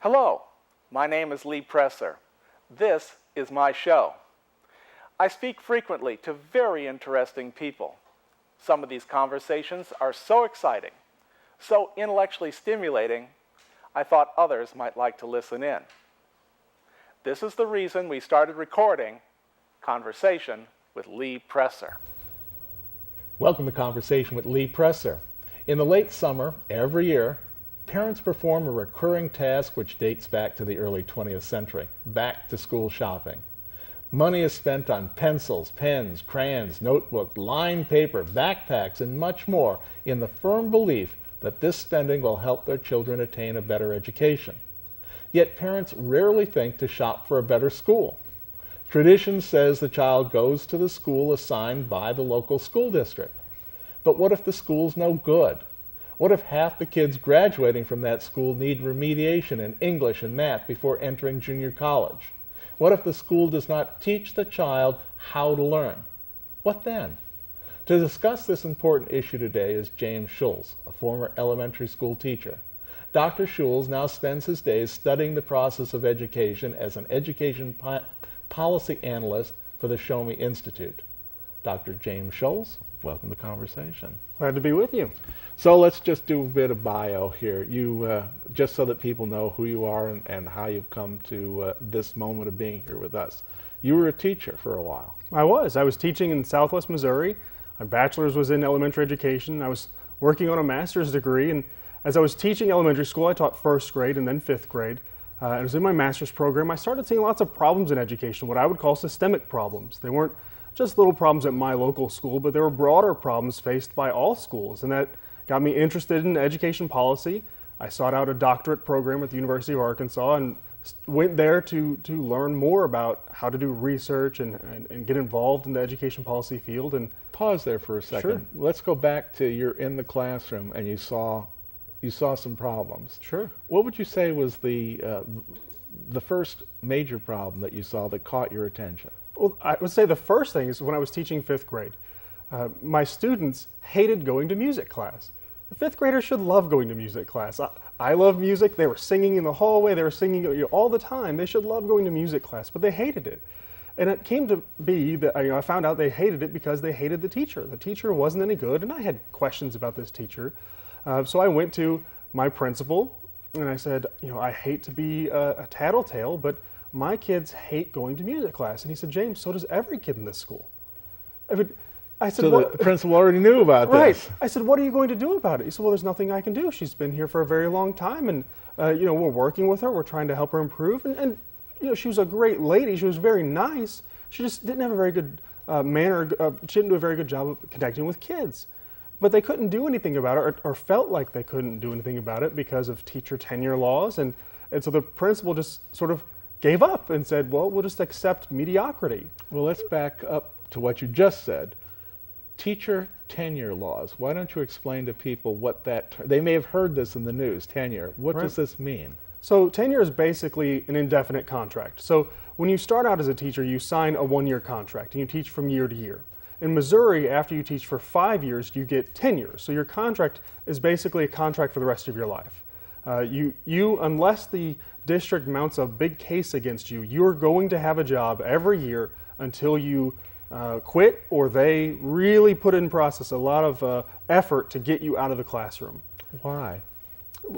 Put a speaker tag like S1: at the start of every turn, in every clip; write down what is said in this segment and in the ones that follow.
S1: Hello, my name is Lee Presser. This is my show. I speak frequently to very interesting people. Some of these conversations are so exciting, so intellectually stimulating, I thought others might like to listen in. This is the reason we started recording Conversation with Lee Presser.
S2: Welcome to Conversation with Lee Presser. In the late summer, every year, parents perform a recurring task which dates back to the early 20th century, back-to-school shopping. Money is spent on pencils, pens, crayons, notebooks, lined paper, backpacks, and much more in the firm belief that this spending will help their children attain a better education. Yet parents rarely think to shop for a better school. Tradition says the child goes to the school assigned by the local school district. But what if the school's no good? What if half the kids graduating from that school need remediation in English and math before entering junior college? What if the school does not teach the child how to learn? What then? To discuss this important issue today is James Shuls, a former elementary school teacher. Dr. Shuls now spends his days studying the process of education as an education policy analyst for the Show Me Institute. Dr. James Shuls, welcome to Conversation.
S3: Glad to be with you.
S2: So let's just do a bit of bio here. You, just so that people know who you are and how you've come to this moment of being here with us. You were a teacher for a while.
S3: I was teaching in Southwest Missouri. My bachelor's was in elementary education. I was working on a master's degree, and as I was teaching elementary school, I taught first grade and then fifth grade. I was in my master's program. I started seeing lots of problems in education, what I would call systemic problems. They weren't just little problems at my local school, but there were broader problems faced by all schools, and that got me interested in education policy. I sought out a doctorate program at the University of Arkansas and went there to learn more about how to do research and get involved in the education policy field. And
S2: pause there for a second.
S3: Sure.
S2: Let's go back to you're in the classroom and you saw some problems.
S3: Sure.
S2: What would you say was the first major problem that you saw that caught your attention?
S3: Well, I would say the first thing is when I was teaching fifth grade. My students hated going to music class. The fifth graders should love going to music class. I love music. They were singing in the hallway. They were singing all the time. They should love going to music class, but they hated it. And it came to be that I found out they hated it because they hated the teacher. The teacher wasn't any good, and I had questions about this teacher. So I went to my principal, and I said, I hate to be a tattletale, but my kids hate going to music class. And he said, James, so does every kid in this school. I said,
S2: so the principal already knew about this.
S3: Right. I said, what are you going to do about it? He said, well, there's nothing I can do. She's been here for a very long time, and we're working with her. We're trying to help her improve. And she was a great lady. She was very nice. She just didn't have a very good manner. She didn't do a very good job of connecting with kids. But they couldn't do anything about it, or felt like they couldn't do anything about it because of teacher tenure laws. And so the principal just sort of gave up and said, well, we'll just accept mediocrity.
S2: Well, let's back up to what you just said. Teacher tenure laws. Why don't you explain to people what they may have heard this in the news, tenure. What does this mean?
S3: So tenure is basically an indefinite contract. So when you start out as a teacher, you sign a one-year contract and you teach from year to year. In Missouri, after you teach for 5 years, you get tenure. So your contract is basically a contract for the rest of your life. Unless the district mounts a big case against you, you're going to have a job every year until you quit, or they really put in process a lot of effort to get you out of the classroom.
S2: Why?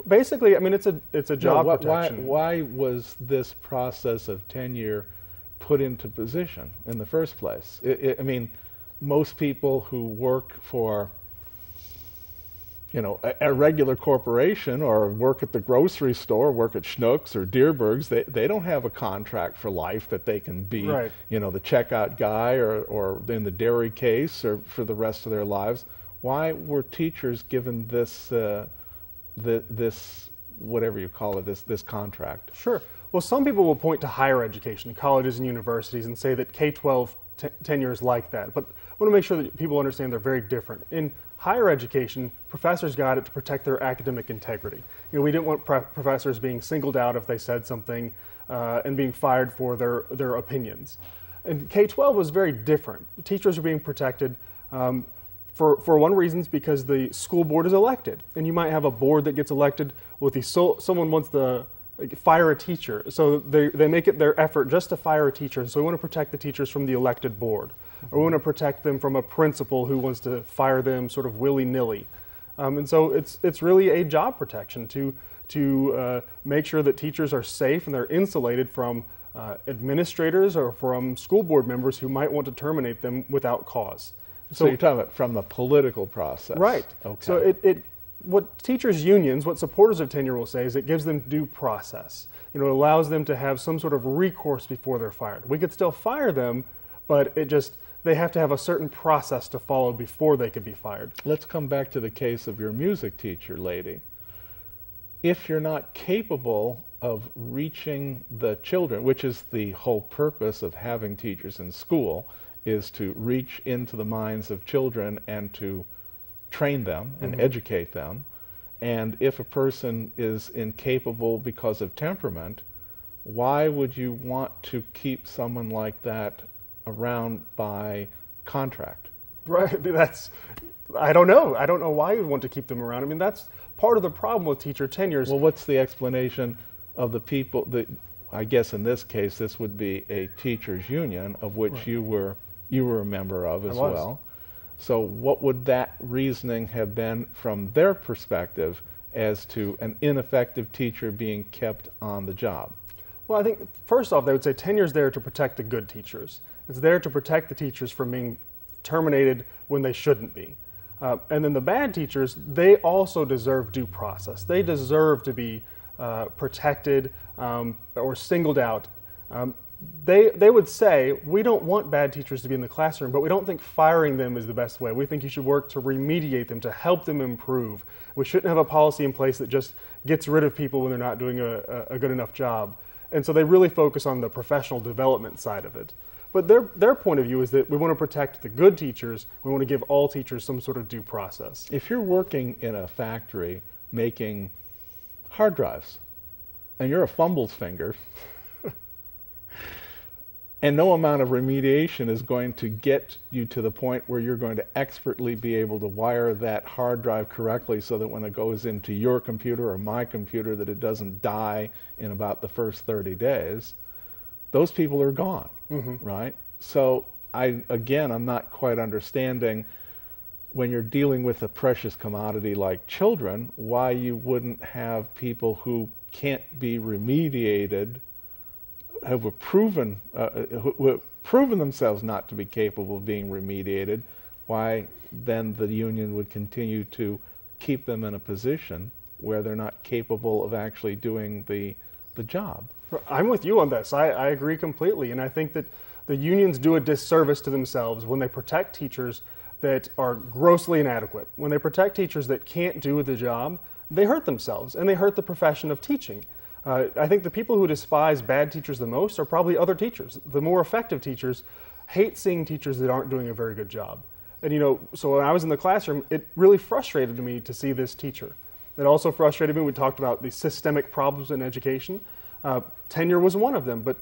S3: Basically, it's a job protection.
S2: Why was this process of tenure put into position in the first place? Most people who work for a regular corporation or work at the grocery store, work at Schnucks or Deerberg's, they don't have a contract for life that they can be,
S3: right,
S2: the checkout guy or in the dairy case or for the rest of their lives. Why were teachers given this, this whatever you call it, this contract?
S3: Sure. Well, some people will point to higher education, colleges and universities, and say that K-12 tenure is like that. But I want to make sure that people understand they're very different. In higher education, professors got it to protect their academic integrity. We didn't want professors being singled out if they said something and being fired for their opinions. And K-12 was very different. Teachers are being protected for one reason, because the school board is elected. And you might have a board that gets elected with someone wants the fire a teacher. So they make it their effort just to fire a teacher. So we want to protect the teachers from the elected board. Or we want to protect them from a principal who wants to fire them sort of willy-nilly. And so it's really a job protection to make sure that teachers are safe and they're insulated from administrators or from school board members who might want to terminate them without cause.
S2: So you're talking about from the political process.
S3: Right.
S2: Okay.
S3: So what teachers' unions, what supporters of tenure will say is it gives them due process. It allows them to have some sort of recourse before they're fired. We could still fire them, but they have to have a certain process to follow before they could be fired.
S2: Let's come back to the case of your music teacher lady. If you're not capable of reaching the children, which is the whole purpose of having teachers in school, is to reach into the minds of children and to train them and educate them. And if a person is incapable because of temperament, why would you want to keep someone like that around by contract?
S3: Right, I don't know. I don't know why you want to keep them around. I mean, that's part of the problem with teacher tenures.
S2: Well, what's the explanation of the people that, I guess in this case, this would be a teachers union of which you were a member of as well. So what would that reasoning have been from their perspective as to an ineffective teacher being kept on the job?
S3: Well, I think first off, they would say tenure is there to protect the good teachers. It's there to protect the teachers from being terminated when they shouldn't be. And then the bad teachers, they also deserve due process. They deserve to be protected or singled out. They would say, we don't want bad teachers to be in the classroom, but we don't think firing them is the best way. We think you should work to remediate them, to help them improve. We shouldn't have a policy in place that just gets rid of people when they're not doing a good enough job. And so they really focus on the professional development side of it. But their point of view is that we want to protect the good teachers. We want to give all teachers some sort of due process.
S2: If you're working in a factory making hard drives and you're a fumbles finger, and no amount of remediation is going to get you to the point where you're going to expertly be able to wire that hard drive correctly so that when it goes into your computer or my computer that it doesn't die in about the first 30 days, those people are gone, right? So I'm not quite understanding when you're dealing with a precious commodity like children, why you wouldn't have people who can't be remediated who have proven themselves not to be capable of being remediated, why then the union would continue to keep them in a position where they're not capable of actually doing the job.
S3: I'm with you on this. I agree completely. And I think that the unions do a disservice to themselves when they protect teachers that are grossly inadequate. When they protect teachers that can't do the job, they hurt themselves and they hurt the profession of teaching. I think the people who despise bad teachers the most are probably other teachers. The more effective teachers hate seeing teachers that aren't doing a very good job. And so when I was in the classroom, it really frustrated me to see this teacher. It also frustrated me, we talked about the systemic problems in education. Tenure was one of them, but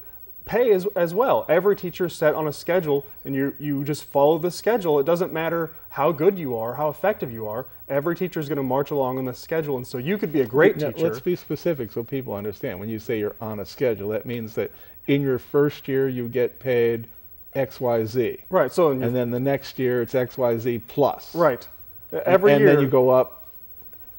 S3: pay as well. Every teacher is set on a schedule and you just follow the schedule. It doesn't matter how good you are, how effective you are. Every teacher is going to march along on the schedule, and so you could be a great teacher.
S2: Let's be specific so people understand. When you say you're on a schedule, that means that in your first year you get paid XYZ.
S3: Right. So
S2: and then the next year it's XYZ plus.
S3: Right. Every year.
S2: And then you go up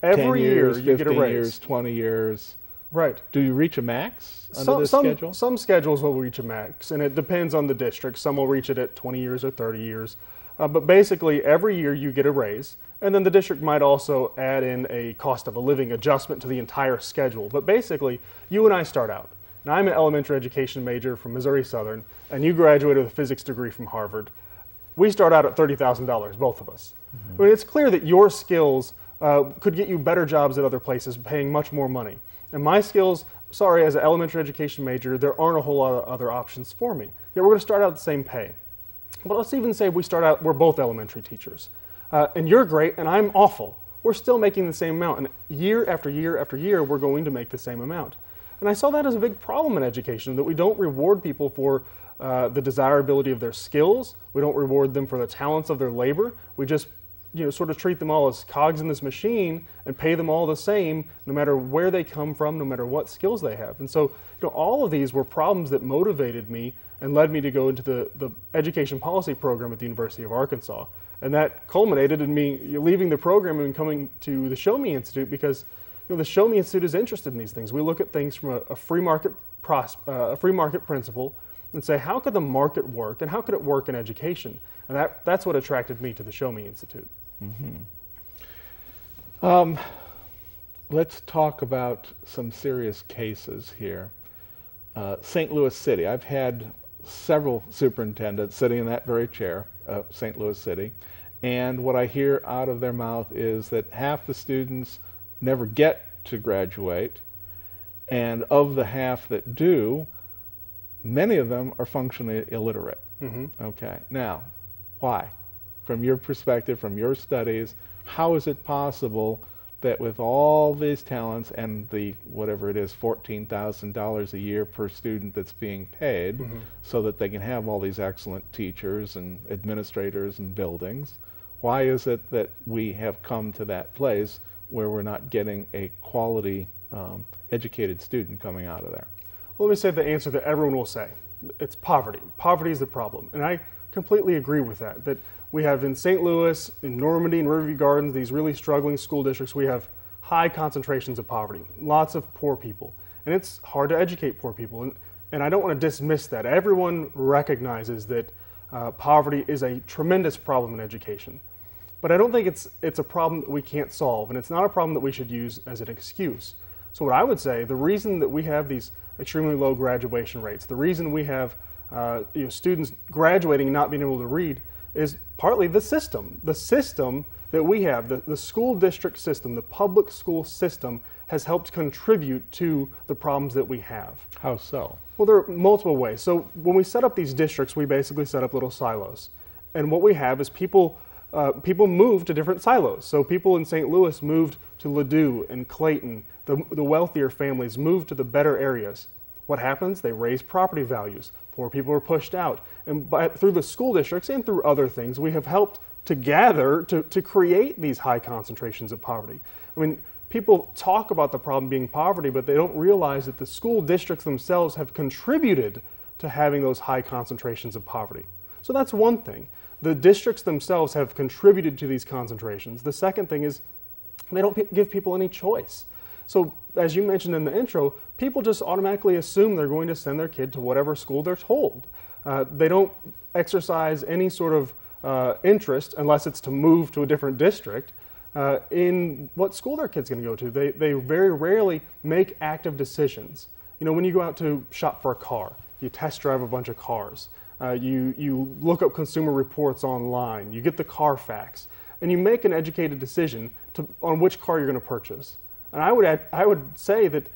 S3: every
S2: 10 years,
S3: year you
S2: 15
S3: get a raise.
S2: years, 20 years.
S3: Right.
S2: Do you reach a max under this schedule?
S3: Some schedules will reach a max, and it depends on the district. Some will reach it at 20 years or 30 years. But basically, every year you get a raise, and then the district might also add in a cost of a living adjustment to the entire schedule. But basically, you and I start out. Now, I'm an elementary education major from Missouri Southern, and you graduated with a physics degree from Harvard. We start out at $30,000, both of us. I mean, it's clear that your skills could get you better jobs at other places, paying much more money. And my skills, sorry, as an elementary education major, there aren't a whole lot of other options for me. Yet we're going to start out at the same pay. But let's even say we're both elementary teachers. And you're great and I'm awful. We're still making the same amount. And year after year after year, we're going to make the same amount. And I saw that as a big problem in education, that we don't reward people for the desirability of their skills. We don't reward them for the talents of their labor. We just sort of treat them all as cogs in this machine and pay them all the same, no matter where they come from, no matter what skills they have. And so, all of these were problems that motivated me and led me to go into the education policy program at the University of Arkansas. And that culminated in me leaving the program and coming to the Show Me Institute, because the Show Me Institute is interested in these things. We look at things from a free market principle and say, how could the market work and how could it work in education? And that's what attracted me to the Show Me Institute.
S2: Let's talk about some serious cases here. St. Louis City. I've had several superintendents sitting in that very chair, St. Louis City, and what I hear out of their mouth is that half the students never get to graduate, and of the half that do, many of them are functionally illiterate. Okay, now, why? From your perspective, from your studies, how is it possible that with all these talents and the, whatever it is, $14,000 a year per student that's being paid, so that they can have all these excellent teachers and administrators and buildings, why is it that we have come to that place where we're not getting a quality educated student coming out of there?
S3: Well, let me say the answer that everyone will say. It's poverty. Poverty is the problem. And I completely agree with that we have in St. Louis, in Normandy, and Riverview Gardens, these really struggling school districts, we have high concentrations of poverty, lots of poor people. And it's hard to educate poor people. And I don't want to dismiss that. Everyone recognizes that poverty is a tremendous problem in education. But I don't think it's a problem that we can't solve, and it's not a problem that we should use as an excuse. So what I would say, the reason that we have these extremely low graduation rates, the reason we have students graduating and not being able to read, is partly the system. The system that we have, the school district system, the public school system, has helped contribute to the problems that we have.
S2: How so?
S3: Well, there are multiple ways. So when we set up these districts, we basically set up little silos. And what we have is people move to different silos. So people in St. Louis moved to Ladue and Clayton. The wealthier families moved to the better areas. What happens? They raise property values. Poor people are pushed out. And through the school districts and through other things, we have helped to gather to create these high concentrations of poverty. I mean, people talk about the problem being poverty, but they don't realize that the school districts themselves have contributed to having those high concentrations of poverty. So that's one thing. The districts themselves have contributed to these concentrations. The second thing is they don't give people any choice. So as you mentioned in the intro, people just automatically assume they're going to send their kid to whatever school they're told. They don't exercise any sort of interest, unless it's to move to a different district, in what school their kid's going to go to. They very rarely make active decisions. When you go out to shop for a car, you test drive a bunch of cars. You look up consumer reports online, you get the Carfax, and you make an educated decision on which car you're going to purchase. And I would say that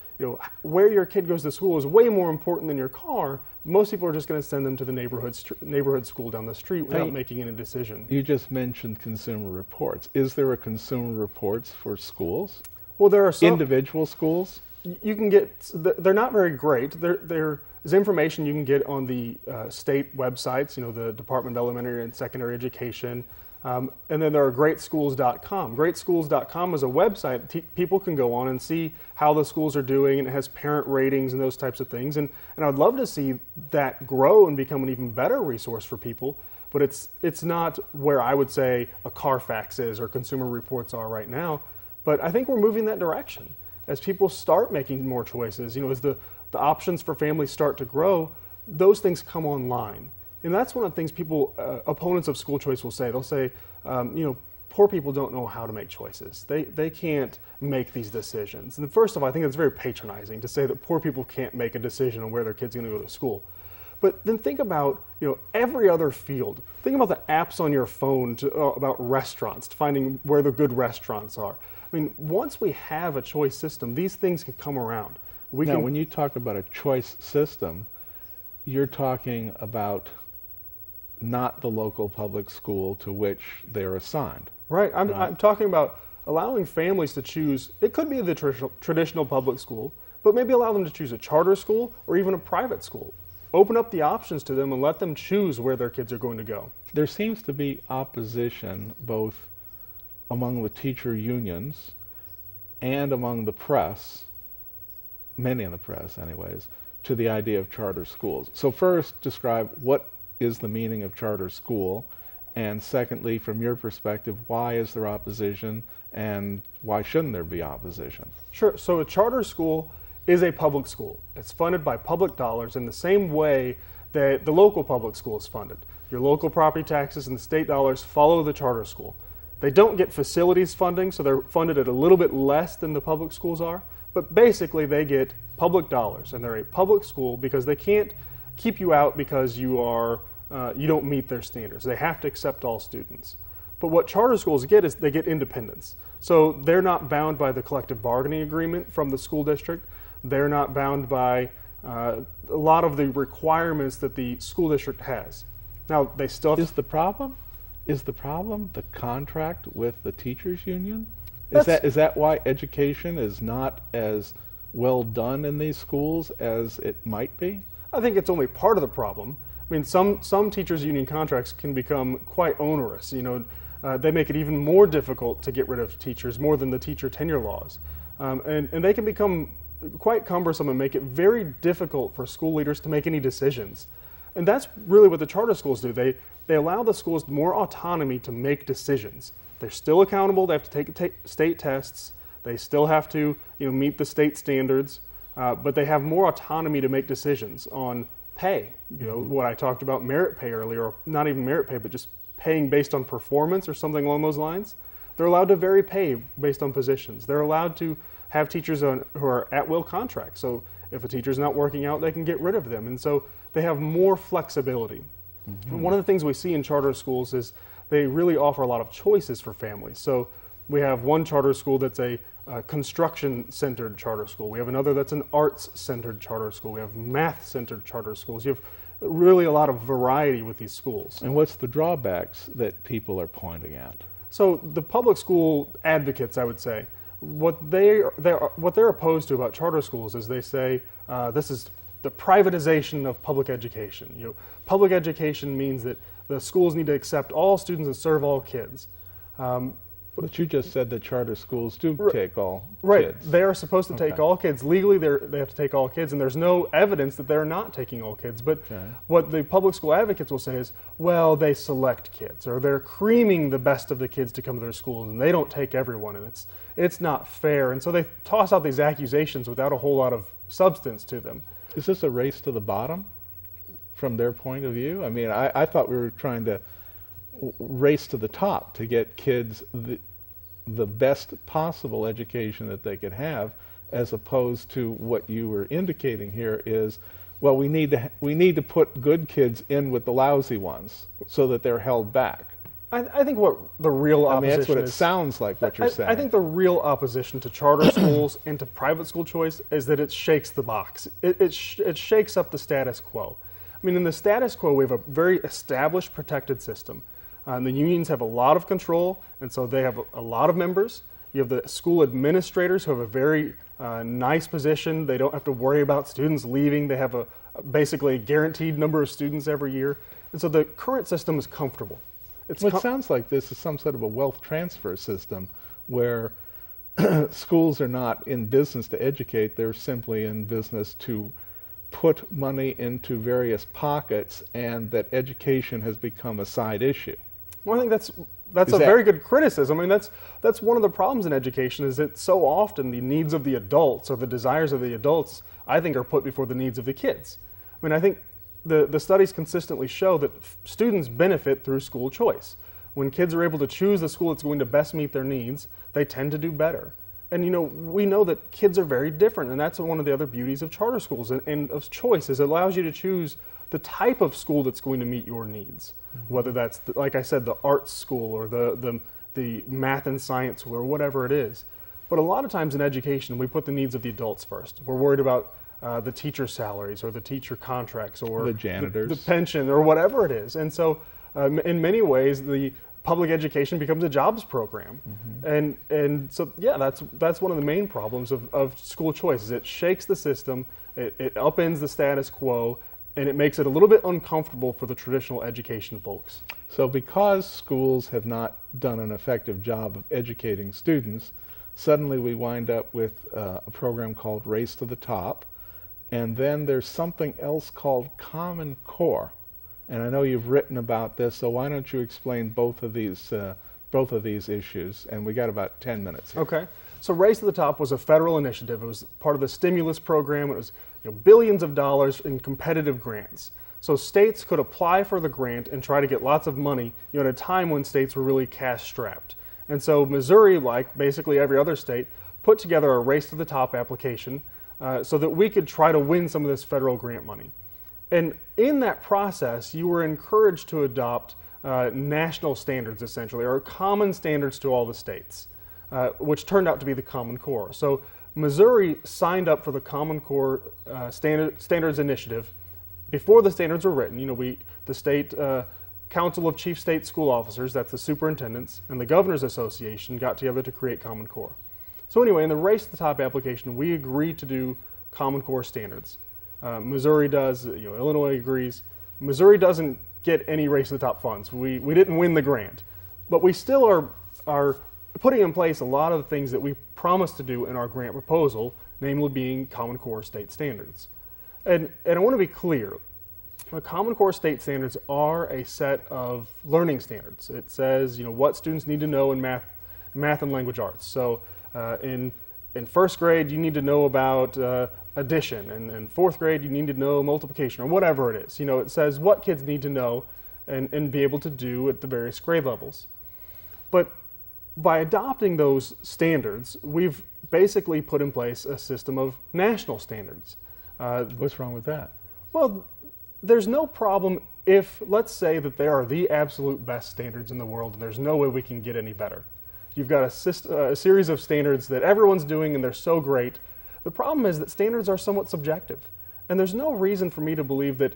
S3: where your kid goes to school is way more important than your car. Most people are just going to send them to the neighborhood school down the street without making any decision.
S2: You just mentioned consumer reports. Is there a consumer reports for schools?
S3: Well, there are some
S2: individual schools.
S3: You can get. They're not very great. There's information you can get on the state websites. The Department of Elementary and Secondary Education. And then there are greatschools.com. Greatschools.com is a website people can go on and see how the schools are doing, and it has parent ratings and those types of things. And I'd love to see that grow and become an even better resource for people, but it's not where I would say a Carfax is or Consumer Reports are right now. But I think we're moving that direction. As people start making more choices, as the options for families start to grow, those things come online. And that's one of the things opponents of school choice will say. They'll say, poor people don't know how to make choices. They can't make these decisions. And first of all, I think it's very patronizing to say that poor people can't make a decision on where their kid's going to go to school. But then think about every other field. Think about the apps on your phone about restaurants, to finding where the good restaurants are. I mean, once we have a choice system, these things can come around.
S2: When you talk about a choice system, you're talking about not the local public school to which they're assigned.
S3: Right. I'm talking about allowing families to choose. It could be the traditional public school, but maybe allow them to choose a charter school or even a private school. Open up the options to them and let them choose where their kids are going to go.
S2: There seems to be opposition both among the teacher unions and among the press, many in the press anyways, to the idea of charter schools. So first, describe what is the meaning of charter school, and secondly, from your perspective, why is there opposition and why shouldn't there be opposition?
S3: Sure. So a charter school is a public school. It's funded by public dollars in the same way that the local public school is funded. Your local property taxes and the state dollars follow the charter school. They don't get facilities funding, so they're funded at a little bit less than the public schools are, but basically they get public dollars, and they're a public school because they can't keep you out because you don't meet their standards. They have to accept all students. But what charter schools get is they get independence. So they're not bound by the collective bargaining agreement from the school district. They're not bound by a lot of the requirements that the school district has. Now, they still have
S2: Is the problem the contract with the teachers union? Is that why education is not as well done in these schools as it might be?
S3: I think it's only part of the problem. I mean, some teachers union contracts can become quite onerous. They make it even more difficult to get rid of teachers, more than the teacher tenure laws. And they can become quite cumbersome and make it very difficult for school leaders to make any decisions. And that's really what the charter schools do. They allow the schools more autonomy to make decisions. They're still accountable. They have to take state tests. They still have to meet the state standards. But they have more autonomy to make decisions on pay. What I talked about, merit pay earlier, or not even merit pay, but just paying based on performance or something along those lines. They're allowed to vary pay based on positions. They're allowed to have teachers who are at-will contracts. So if a teacher's not working out, they can get rid of them. And so they have more flexibility. Mm-hmm. One of the things we see in charter schools is they really offer a lot of choices for families. So we have one charter school that's a construction-centered charter school. We have another that's an arts-centered charter school. We have math-centered charter schools. You have really a lot of variety with these schools.
S2: And what's the drawbacks that people are pointing at?
S3: So the public school advocates, I would say, what they're opposed to about charter schools is they say this is the privatization of public education. Public education means that the schools need to accept all students and serve all kids.
S2: But you just said that charter schools do take all kids.
S3: Right, they are supposed to take all kids. Legally, they have to take all kids, and there's no evidence that they're not taking all kids. But what the public school advocates will say is, well, they select kids, or they're creaming the best of the kids to come to their schools, and they don't take everyone, and it's not fair. And so they toss out these accusations without a whole lot of substance to them.
S2: Is this a race to the bottom from their point of view? I mean, I thought we were trying to race to the top to get kids the best possible education that they could have, as opposed to what you were indicating here is, well, we need to put good kids in with the lousy ones so that they're held back.
S3: I think what the real opposition is...
S2: I mean, that's what it sounds like what you're saying.
S3: I think the real opposition to charter schools and to private school choice is that it shakes the box. It shakes up the status quo. I mean, in the status quo, we have a very established protected system. The unions have a lot of control, and so they have a lot of members. You have the school administrators who have a very nice position. They don't have to worry about students leaving. They have basically a guaranteed number of students every year. And so the current system is comfortable.
S2: It sounds like this is some sort of a wealth transfer system where schools are not in business to educate, they're simply in business to put money into various pockets, and that education has become a side issue.
S3: Well, I think that's a very good criticism. I mean, that's one of the problems in education is that so often the needs of the adults or the desires of the adults, I think, are put before the needs of the kids. I mean, I think the studies consistently show that students benefit through school choice. When kids are able to choose the school that's going to best meet their needs, they tend to do better. And we know that kids are very different, and that's one of the other beauties of charter schools and of choice, is it allows you to choose the type of school that's going to meet your needs. Mm-hmm. Whether that's, like I said, the arts school or the math and science school or whatever it is. But a lot of times in education, we put the needs of the adults first. We're worried about the teacher salaries or the teacher contracts or
S2: the janitors,
S3: the pension or whatever it is. And so in many ways, the public education becomes a jobs program. Mm-hmm. And so, yeah, that's one of the main problems of school choice is it shakes the system, it upends the status quo, and it makes it a little bit uncomfortable for the traditional education folks.
S2: So because schools have not done an effective job of educating students, suddenly we wind up with a program called Race to the Top, and then there's something else called Common Core. And I know you've written about this, so why don't you explain both of these issues? And we got about 10 minutes here.
S3: Okay. So Race to the Top was a federal initiative. It was part of the stimulus program. It was billions of dollars in competitive grants. So states could apply for the grant and try to get lots of money at a time when states were really cash strapped. And so Missouri, like basically every other state, put together a Race to the Top application so that we could try to win some of this federal grant money. And in that process, you were encouraged to adopt national standards, essentially, or common standards to all the states, which turned out to be the Common Core. So Missouri signed up for the Common Core Standards Initiative before the standards were written. The state Council of Chief State School Officers, that's the superintendents, and the Governors Association got together to create Common Core. So anyway, in the Race to the Top application, we agreed to do Common Core standards. Missouri does, Illinois agrees. Missouri doesn't get any Race to the Top funds. We didn't win the grant, but we still are putting in place a lot of the things that we promised to do in our grant proposal, namely being Common Core state standards. And I want to be clear, the Common Core state standards are a set of learning standards. It says, what students need to know in math and language arts. So in first grade, you need to know about addition, and in fourth grade, you need to know multiplication, or whatever it is. It says what kids need to know and be able to do at the various grade levels. But by adopting those standards, we've basically put in place a system of national standards.
S2: What's wrong with that?
S3: Well, there's no problem if, let's say that they are the absolute best standards in the world and there's no way we can get any better. You've got a series of standards that everyone's doing and they're so great. The problem is that standards are somewhat subjective. And there's no reason for me to believe that,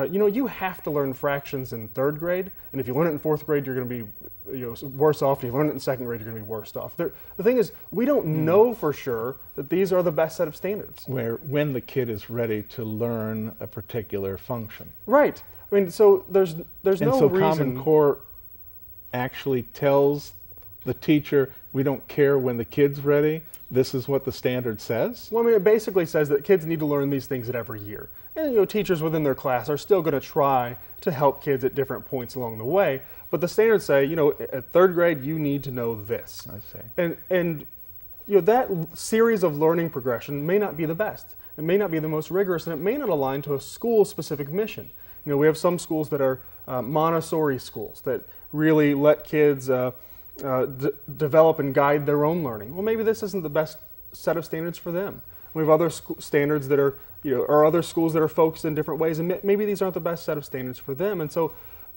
S3: you have to learn fractions in third grade, and if you learn it in fourth grade, you're going to be worse off. If you learn it in second grade, you're going to be worse off. The thing is, we don't know for sure that these are the best set of standards.
S2: When the kid is ready to learn a particular function.
S3: Right. I mean, so there's no reason.
S2: And so Common Core actually tells the teacher, we don't care when the kid's ready, this is what the standard says?
S3: Well, I mean, it basically says that kids need to learn these things at every year. And teachers within their class are still going to try to help kids at different points along the way. But the standards say, at third grade, you need to know this.
S2: I see.
S3: And that series of learning progression may not be the best. It may not be the most rigorous, and it may not align to a school-specific mission. We have some schools that are Montessori schools that really let kids develop and guide their own learning. Well, maybe this isn't the best set of standards for them. We have other standards that are, or other schools that are focused in different ways, and maybe these aren't the best set of standards for them. And so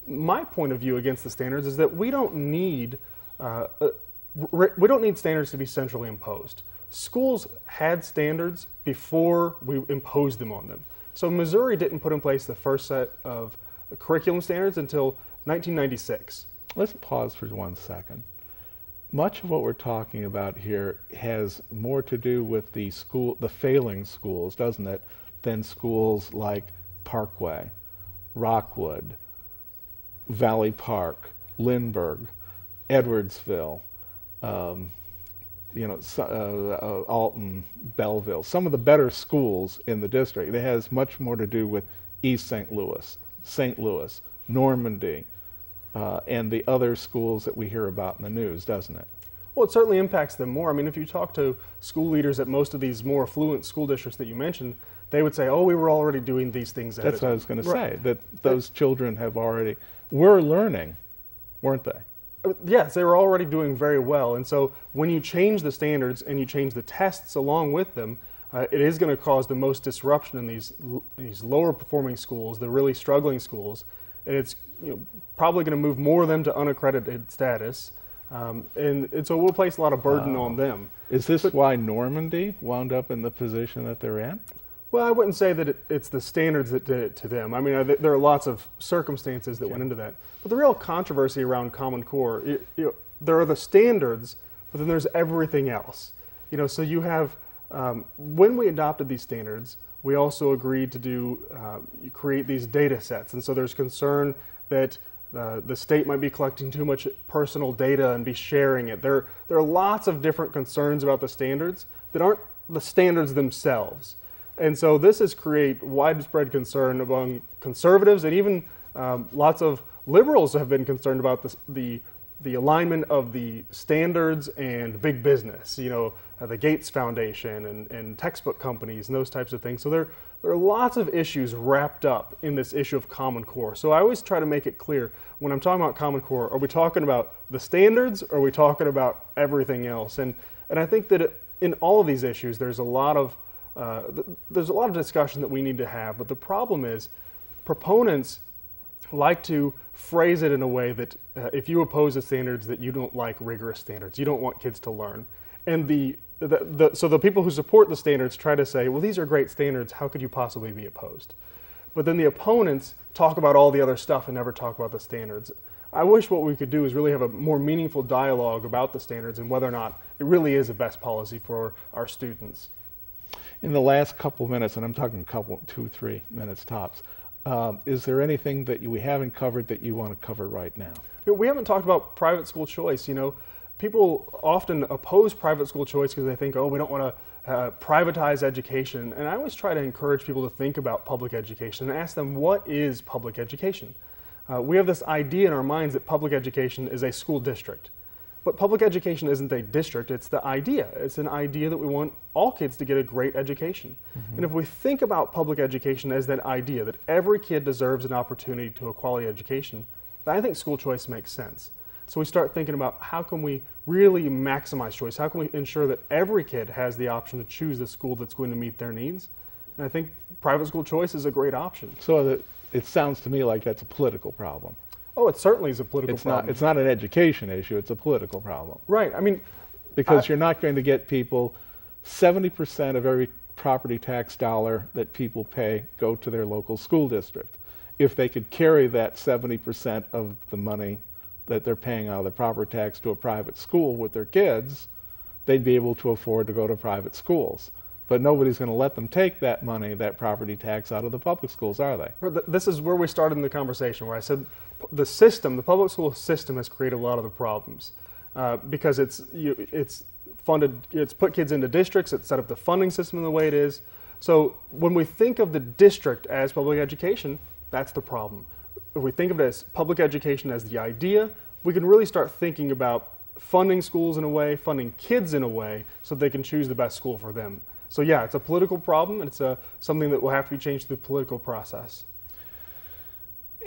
S3: my point of view against the standards is that we don't need standards to be centrally imposed. Schools had standards before we imposed them on them. So Missouri didn't put in place the first set of curriculum standards until 1996.
S2: Let's pause for 1 second. Much of what we're talking about here has more to do with the failing schools, doesn't it, than schools like Parkway, Rockwood, Valley Park, Lindbergh, Edwardsville, Alton, Belleville, some of the better schools in the district. It has much more to do with East St. Louis, Normandy, and the other schools that we hear about in the news, doesn't it?
S3: Well, it certainly impacts them more. I mean, if you talk to school leaders at most of these more affluent school districts that you mentioned, they would say, oh, we were already doing these things ahead of time.
S2: That's what I was going to say, that those children were learning, weren't they?
S3: Yes, they were already doing very well. And so when you change the standards and you change the tests along with them, it is going to cause the most disruption in these lower performing schools, the really struggling schools. And it's probably going to move more of them to unaccredited status. And so we'll place a lot of burden on them.
S2: Is this why Normandy wound up in the position that they're in?
S3: Well, I wouldn't say that it's the standards that did it to them. I mean, there are lots of circumstances that went into that. But the real controversy around Common Core, there are the standards, but then there's everything else. So you have, when we adopted these standards, we also agreed to create these data sets. And so there's concern that the state might be collecting too much personal data and be sharing it. There are lots of different concerns about the standards that aren't the standards themselves. And so this has created widespread concern among conservatives, and even lots of liberals have been concerned about the alignment of the standards and big business, the Gates Foundation and textbook companies and those types of things. So there are lots of issues wrapped up in this issue of Common Core. So I always try to make it clear, when I'm talking about Common Core, are we talking about the standards, or are we talking about everything else? And I think that in all of these issues, there's a lot of discussion that we need to have. But the problem is, proponents like to phrase it in a way that if you oppose the standards, that you don't like rigorous standards. You don't want kids to learn. And so the people who support the standards try to say, well, these are great standards, how could you possibly be opposed? But then the opponents talk about all the other stuff and never talk about the standards. I wish what we could do is really have a more meaningful dialogue about the standards and whether or not it really is the best policy for our students.
S2: In the last couple minutes, and I'm talking 2-3 minutes tops, is there anything that we haven't covered that you want to cover right now?
S3: We haven't talked about private school choice. People often oppose private school choice because they think, oh, we don't want to privatize education. And I always try to encourage people to think about public education and ask them, what is public education? We have this idea in our minds that public education is a school district. But public education isn't a district, it's the idea. It's an idea that we want all kids to get a great education. Mm-hmm. And if we think about public education as that idea, that every kid deserves an opportunity to a quality education, then I think school choice makes sense. So we start thinking about, how can we really maximize choice? How can we ensure that every kid has the option to choose the school that's going to meet their needs? And I think private school choice is a great option.
S2: So it sounds to me like that's a political problem.
S3: Oh, it certainly is a political problem.
S2: It's not an education issue, it's a political problem.
S3: Right,
S2: because you're not going to get people, 70% of every property tax dollar that people pay go to their local school district. If they could carry that 70% of the money that they're paying out of the property tax to a private school with their kids, they'd be able to afford to go to private schools. But nobody's going to let them take that money, that property tax, out of the public schools, are they?
S3: This is where we started in the conversation, where I said the public school system has created a lot of the problems because it's put kids into districts, it's set up the funding system in the way it is. So when we think of the district as public education, that's the problem. If we think of it as public education as the idea, we can really start thinking about funding schools in a way, funding kids in a way, so they can choose the best school for them. So yeah, it's a political problem, and it's something that will have to be changed through the political process.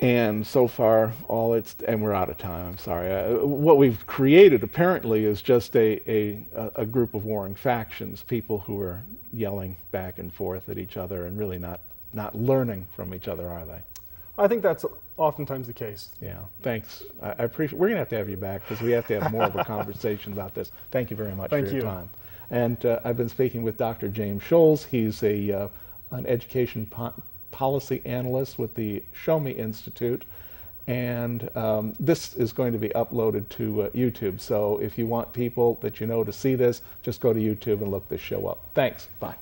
S2: And so far, and we're out of time, I'm sorry. What we've created apparently is just a group of warring factions, people who are yelling back and forth at each other and really not learning from each other, are they?
S3: I think that's oftentimes the case.
S2: Yeah, thanks. I appreciate. We're going to have you back because we have to have more of a conversation about this. Thank you very much for your time. And I've been speaking with Dr. James Shuls. He's an education policy analyst with the Show Me Institute. And this is going to be uploaded to YouTube. So if you want people that you know to see this, just go to YouTube and look this show up. Thanks. Bye.